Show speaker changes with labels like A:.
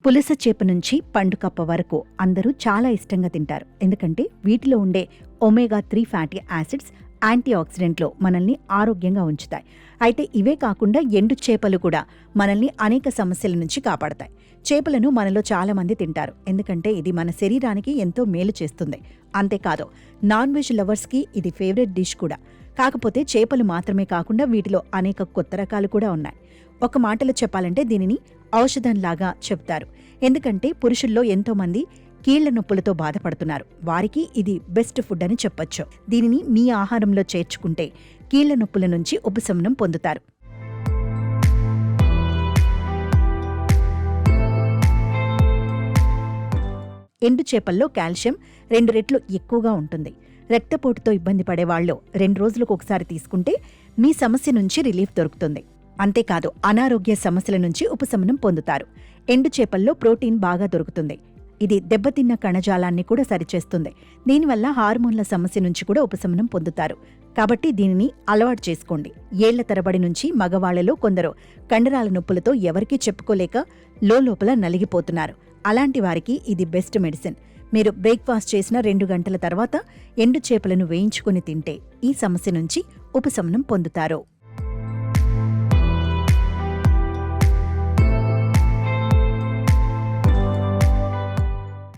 A: పులస చేప నుంచి పండుకప్ప వరకు అందరూ చాలా ఇష్టంగా తింటారు. ఎందుకంటే వీటిలో ఉండే ఒమేగా 3 ఫ్యాటీ యాసిడ్స్ యాంటీ ఆక్సిడెంట్లో మనల్ని ఆరోగ్యంగా ఉంచుతాయి. అయితే ఇవే కాకుండా ఎండు చేపలు కూడా మనల్ని అనేక సమస్యల నుంచి కాపాడతాయి. చేపలను మనలో చాలా మంది తింటారు, ఎందుకంటే ఇది మన శరీరానికి ఎంతో మేలు చేస్తుంది. అంతేకాదు, నాన్ వెజ్ లవర్స్కి ఇది ఫేవరెట్ డిష్ కూడా. కాకపోతే చేపలు మాత్రమే కాకుండా వీటిలో అనేక కొత్త రకాలు కూడా ఉన్నాయి. ఒక మాటలో చెప్పాలంటే దీనిని ఔషధంలాగా చెప్తారు. ఎందుకంటే పురుషుల్లో ఎంతో మంది కీళ్ల నొప్పులతో బాధపడుతున్నారు. వారికి ఇది బెస్ట్ ఫుడ్ అని చెప్పొచ్చు. దీనిని మీ ఆహారంలో చేర్చుకుంటే కీళ్ల నొప్పుల నుంచి ఉపశమనం పొందుతారు. ఎండు చేపల్లో కాల్షియం 2 రెట్లు ఎక్కువగా ఉంటుంది. రక్తపోటుతో ఇబ్బంది పడేవాళ్ళు 2 రోజులకు ఒకసారి తీసుకుంటే మీ సమస్య నుంచి రిలీఫ్ దొరుకుతుంది. అంతేకాదు, అనారోగ్య సమస్యల నుంచి ఉపశమనం పొందుతారు. ఎండు చేపల్లో ప్రోటీన్ బాగా దొరుకుతుంది. ఇది దెబ్బతిన్న కణజాలాన్ని కూడా సరిచేస్తుంది. దీనివల్ల హార్మోన్ల సమస్య నుంచి కూడా ఉపశమనం పొందుతారు. కాబట్టి దీనిని అలవాటు చేసుకోండి. ఏళ్ల తరబడి నుంచి మగవాళ్లలో కొందరు కండరాల నొప్పులతో ఎవరికీ చెప్పుకోలేక లోపల నలిగిపోతున్నారు. అలాంటి వారికి ఇది బెస్ట్ మెడిసిన్. మీరు బ్రేక్ఫాస్ట్ చేసిన 2 గంటల తర్వాత ఎండు చేపలను వేయించుకుని తింటే ఈ సమస్య నుంచి ఉపశమనం పొందుతారు.